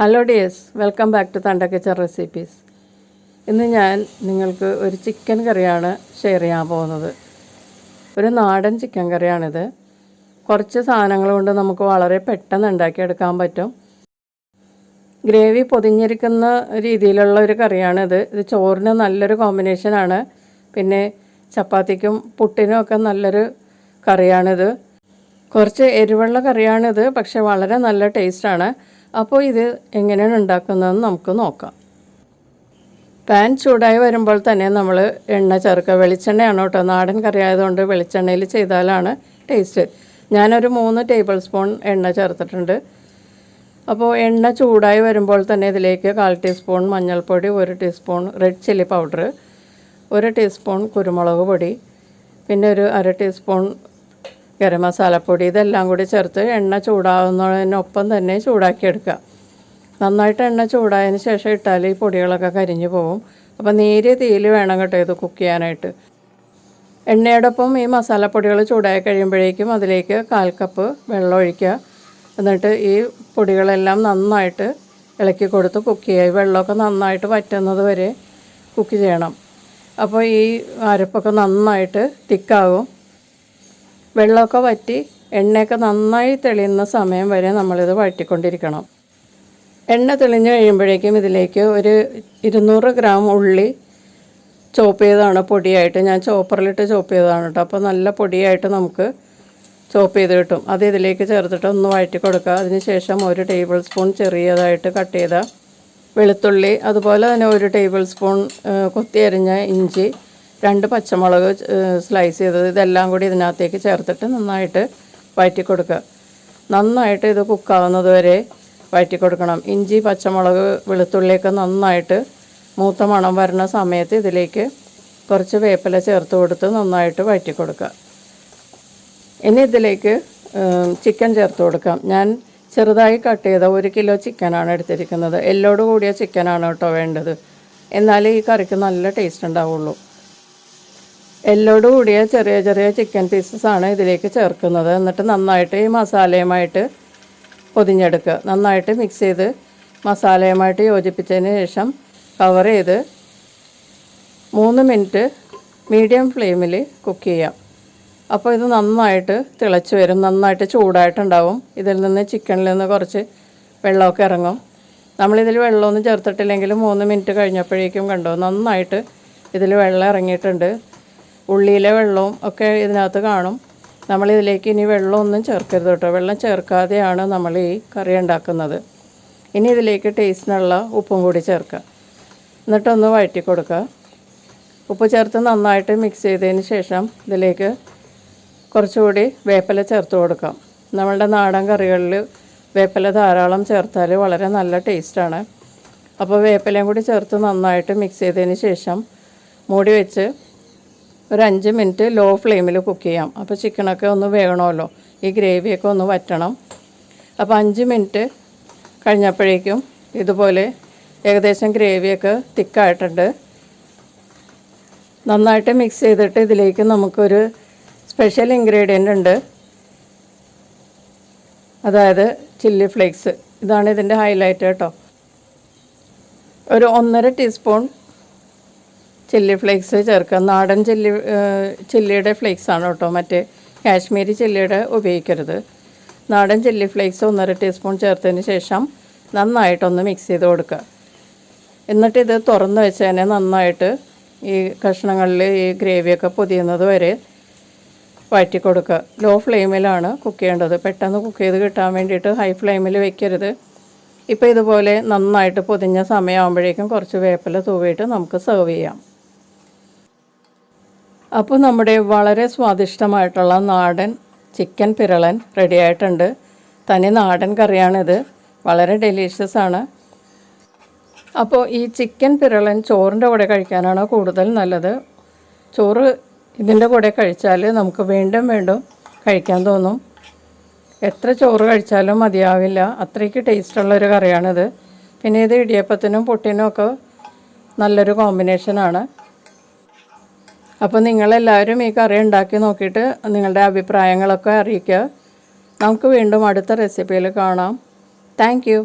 Hello dears, welcome back to Thunder Kitchen Recipes. ഇന്ന് ഞാൻ നിങ്ങൾക്ക് ഒരു ചിക്കൻ കറിയാണ് ഷെയർ ചെയ്യാൻ പോകുന്നത്. ഒരു നാടൻ ചിക്കൻ കറിയാണിത്. കുറച്ച് സാധനങ്ങൾ കൊണ്ട് നമുക്ക് വളരെ പെട്ടെന്ന് ഉണ്ടാക്കിയെടുക്കാൻ പറ്റും. ഗ്രേവി പൊതിഞ്ഞിരിക്കുന്ന രീതിയിലുള്ള ഒരു കറിയാണിത്. ഇത് ചോറിന് നല്ലൊരു കോമ്പിനേഷനാണ്. പിന്നെ ചപ്പാത്തിക്കും പുട്ടിനും ഒക്കെ നല്ലൊരു കറിയാണിത്. കുറച്ച് എരിവുള്ള കറിയാണിത്, പക്ഷേ വളരെ നല്ല ടേസ്റ്റാണ്. അപ്പോൾ ഇത് എങ്ങനെയാണ് ഉണ്ടാക്കുന്നതെന്ന് നമുക്ക് നോക്കാം. പാൻ ചൂടായി വരുമ്പോൾ തന്നെ നമ്മൾ എണ്ണ ചേർക്കുക. വെളിച്ചെണ്ണയാണ് കേട്ടോ, നാടൻ കറി ആയതുകൊണ്ട് വെളിച്ചെണ്ണയിൽ ചെയ്താലാണ് ടേസ്റ്റ്. ഞാനൊരു 3 ടേബിൾ സ്പൂൺ എണ്ണ ചേർത്തിട്ടുണ്ട്. അപ്പോൾ എണ്ണ ചൂടായി വരുമ്പോൾ തന്നെ ഇതിലേക്ക് 1/4 ടീസ്പൂൺ മഞ്ഞൾപ്പൊടി, 1 teaspoon red chilli powder, 1 teaspoon കുരുമുളക് പൊടി, പിന്നെ ഒരു 1/2 ടീസ്പൂൺ ഗരം മസാലപ്പൊടി, ഇതെല്ലാം കൂടി ചേർത്ത് എണ്ണ ചൂടാവുന്നതിനൊപ്പം തന്നെ ചൂടാക്കിയെടുക്കുക. നന്നായിട്ട് എണ്ണ ചൂടായതിന് ശേഷം ഇട്ടാൽ ഈ പൊടികളൊക്കെ കരിഞ്ഞു പോകും. അപ്പോൾ നേരിയ തീയിൽ വേണം കേട്ടോ ഇത് കുക്ക് ചെയ്യാനായിട്ട്. എണ്ണയോടൊപ്പം ഈ മസാലപ്പൊടികൾ ചൂടായി കഴിയുമ്പോഴേക്കും അതിലേക്ക് 1/4 കപ്പ് വെള്ളം ഒഴിക്കുക. എന്നിട്ട് ഈ പൊടികളെല്ലാം നന്നായിട്ട് ഇളക്കി കൊടുത്ത് കുക്ക് ചെയ്യുക. ഈ വെള്ളമൊക്കെ നന്നായിട്ട് വറ്റുന്നത് വരെ കുക്ക് ചെയ്യണം. അപ്പോൾ ഈ അരപ്പൊക്കെ നന്നായിട്ട് തിക്കാകും. വെള്ളമൊക്കെ വറ്റി എണ്ണയൊക്കെ നന്നായി തെളിയുന്ന സമയം വരെ നമ്മളിത് വഴറ്റിക്കൊണ്ടിരിക്കണം. എണ്ണ തെളിഞ്ഞ് കഴിയുമ്പോഴേക്കും ഇതിലേക്ക് ഒരു 200 ഗ്രാം ഉള്ളി ചോപ്പ് ചെയ്തതാണ് പൊടിയായിട്ട്. ഞാൻ ചോപ്പറിലിട്ട് ചോപ്പ് ചെയ്തതാണ് കേട്ടോ. അപ്പോൾ നല്ല പൊടിയായിട്ട് നമുക്ക് ചോപ്പ് ചെയ്ത് കിട്ടും. അത് ഇതിലേക്ക് ചേർത്തിട്ട് ഒന്ന് വഴറ്റി കൊടുക്കുക. അതിനുശേഷം 1 ടേബിൾ സ്പൂൺ ചെറിയതായിട്ട് കട്ട് ചെയ്ത വെളുത്തുള്ളി, അതുപോലെ തന്നെ 1 ടേബിൾ സ്പൂൺ കൊത്തി അരിഞ്ഞ ഇഞ്ചി, 2 പച്ചമുളക് സ്ലൈസ് ചെയ്തത്, ഇതെല്ലാം കൂടി ഇതിനകത്തേക്ക് ചേർത്തിട്ട് നന്നായിട്ട് വഴറ്റി കൊടുക്കുക. നന്നായിട്ട് ഇത് കുക്കാവുന്നത് വരെ വഴറ്റി കൊടുക്കണം. ഇഞ്ചി, പച്ചമുളക്, വെളുത്തുള്ളിയൊക്കെ നന്നായിട്ട് മൂത്ത മണം വരുന്ന സമയത്ത് ഇതിലേക്ക് കുറച്ച് വേപ്പില ചേർത്ത് കൊടുത്ത് നന്നായിട്ട് വഴറ്റി കൊടുക്കുക. ഇനി ഇതിലേക്ക് ചിക്കൻ ചേർത്ത് കൊടുക്കാം. ഞാൻ ചെറുതായി കട്ട് ചെയ്ത 1 കിലോ ചിക്കനാണ് എടുത്തിരിക്കുന്നത്. എല്ലോട് കൂടിയ ചിക്കനാണ് കേട്ടോ വേണ്ടത്. എന്നാലേ ഈ കറിക്ക് നല്ല ടേസ്റ്റ് ഉണ്ടാവുള്ളൂ. എല്ലോട് കൂടിയ ചെറിയ ചെറിയ ചിക്കൻ പീസസാണ് ഇതിലേക്ക് ചേർക്കുന്നത്. എന്നിട്ട് നന്നായിട്ട് ഈ മസാലയുമായിട്ട് പൊതിഞ്ഞെടുക്കുക. നന്നായിട്ട് മിക്സ് ചെയ്ത് മസാലയുമായിട്ട് യോജിപ്പിച്ചതിന് ശേഷം കവർ ചെയ്ത് 3 മിനിറ്റ് മീഡിയം ഫ്ലെയിമിൽ കുക്ക് ചെയ്യാം. അപ്പോൾ ഇത് നന്നായിട്ട് തിളച്ച് വരും. നന്നായിട്ട് ചൂടായിട്ടുണ്ടാവും. ഇതിൽ നിന്ന് ചിക്കനിൽ നിന്ന് കുറച്ച് വെള്ളമൊക്കെ ഇറങ്ങും. നമ്മളിതിൽ വെള്ളമൊന്നും ചേർത്തിട്ടില്ലെങ്കിലും 3 മിനിറ്റ് കഴിഞ്ഞപ്പോഴേക്കും കണ്ടോ നന്നായിട്ട് ഇതിൽ വെള്ളം ഇറങ്ങിയിട്ടുണ്ട്. ഉള്ളിയിലെ വെള്ളവും ഒക്കെ ഇതിനകത്ത് കാണും. നമ്മളിതിലേക്ക് ഇനി വെള്ളമൊന്നും ചേർക്കരുത് കേട്ടോ. വെള്ളം ചേർക്കാതെയാണ് നമ്മൾ ഈ കറി ഉണ്ടാക്കുന്നത്. ഇനി ഇതിലേക്ക് ടേസ്റ്റിനുള്ള ഉപ്പും കൂടി ചേർക്കുക. എന്നിട്ടൊന്ന് വഴറ്റി കൊടുക്കുക. ഉപ്പ് ചേർത്ത് നന്നായിട്ട് മിക്സ് ചെയ്തതിന് ശേഷം ഇതിലേക്ക് കുറച്ചുകൂടി വേപ്പില ചേർത്ത് കൊടുക്കാം. നമ്മളുടെ നാടൻ കറികളിൽ വേപ്പില ധാരാളം ചേർത്താൽ വളരെ നല്ല ടേസ്റ്റാണ്. അപ്പോൾ വേപ്പിലയും കൂടി ചേർത്ത് നന്നായിട്ട് മിക്സ് ചെയ്തതിന് ശേഷം മൂടി വെച്ച് ഒരു 5 മിനിറ്റ് ലോ ഫ്ലെയിമിൽ കുക്ക് ചെയ്യാം. അപ്പോൾ ചിക്കനൊക്കെ ഒന്ന് വേകണമല്ലോ, ഈ ഗ്രേവിയൊക്കെ ഒന്ന് വറ്റണം. അപ്പോൾ 5 മിനിറ്റ് കഴിഞ്ഞപ്പോഴേക്കും ഇതുപോലെ ഏകദേശം ഗ്രേവിയൊക്കെ തിക്കായിട്ടുണ്ട്. നന്നായിട്ട് മിക്സ് ചെയ്തിട്ട് ഇതിലേക്ക് നമുക്കൊരു സ്പെഷ്യൽ ഇൻഗ്രീഡിയൻ്റ് ഉണ്ട്, അതായത് ചില്ലി ഫ്ലേക്സ്. ഇതാണ് ഇതിൻ്റെ ഹൈലൈറ്റ് കേട്ടോ. ഒരു 1.5 ടീസ്പൂൺ ചില്ലി ഫ്ലേക്സ് ചേർക്കുക. നാടൻ ചില്ലിയുടെ ഫ്ലേക്സാണ് കേട്ടോ, മറ്റേ കാശ്മീരി ചില്ലിയുടെ ഉപയോഗിക്കരുത്. നാടൻ ചില്ലി ഫ്ലേക്സ് 1.5 ടീസ്പൂൺ ചേർത്തതിന് ശേഷം നന്നായിട്ടൊന്ന് മിക്സ് ചെയ്ത് കൊടുക്കുക. എന്നിട്ട് ഇത് തുറന്ന് വെച്ചതിനെ നന്നായിട്ട് ഈ കഷ്ണങ്ങളിൽ ഈ ഗ്രേവിയൊക്കെ പൊതിയുന്നത് വരെ വഴറ്റി കൊടുക്കുക. ലോ ഫ്ലെയിമിലാണ് കുക്ക് ചെയ്യേണ്ടത്. പെട്ടെന്ന് കുക്ക് ചെയ്ത് കിട്ടാൻ വേണ്ടിയിട്ട് ഹൈ ഫ്ലെയിമിൽ വെക്കരുത്. ഇപ്പോൾ ഇതുപോലെ നന്നായിട്ട് പൊതിഞ്ഞ സമയമാകുമ്പോഴേക്കും കുറച്ച് വേപ്പില തൂവിയിട്ട് നമുക്ക് സെർവ് ചെയ്യാം. അപ്പോൾ നമ്മുടെ വളരെ സ്വാദിഷ്ടമായിട്ടുള്ള നാടൻ ചിക്കൻ പിരളൻ റെഡി ആയിട്ടുണ്ട്. തനി നാടൻ കറിയാണിത്. വളരെ ഡെലീഷ്യസ് ആണ്. അപ്പോൾ ഈ ചിക്കൻ പിരളൻ ചോറിൻ്റെ കൂടെ കഴിക്കാനാണ് കൂടുതൽ നല്ലത്. ചോറ് ഇതിൻ്റെ കൂടെ കഴിച്ചാൽ നമുക്ക് വീണ്ടും വീണ്ടും കഴിക്കാൻ തോന്നും. എത്ര ചോറ് കഴിച്ചാലും മതിയാവില്ല, അത്രയ്ക്ക് ടേസ്റ്റുള്ളൊരു കറിയാണിത്. പിന്നെ ഇത് ഇടിയപ്പത്തിനും പുട്ടിനും ഒക്കെ നല്ലൊരു കോമ്പിനേഷനാണ്. അപ്പോൾ നിങ്ങളെല്ലാവരും ഈ കറി ഉണ്ടാക്കി നോക്കിയിട്ട് നിങ്ങളുടെ അഭിപ്രായങ്ങളൊക്കെ അറിയിക്കുക. നമുക്ക് വീണ്ടും അടുത്ത റെസിപ്പിയിൽ കാണാം. Thank you.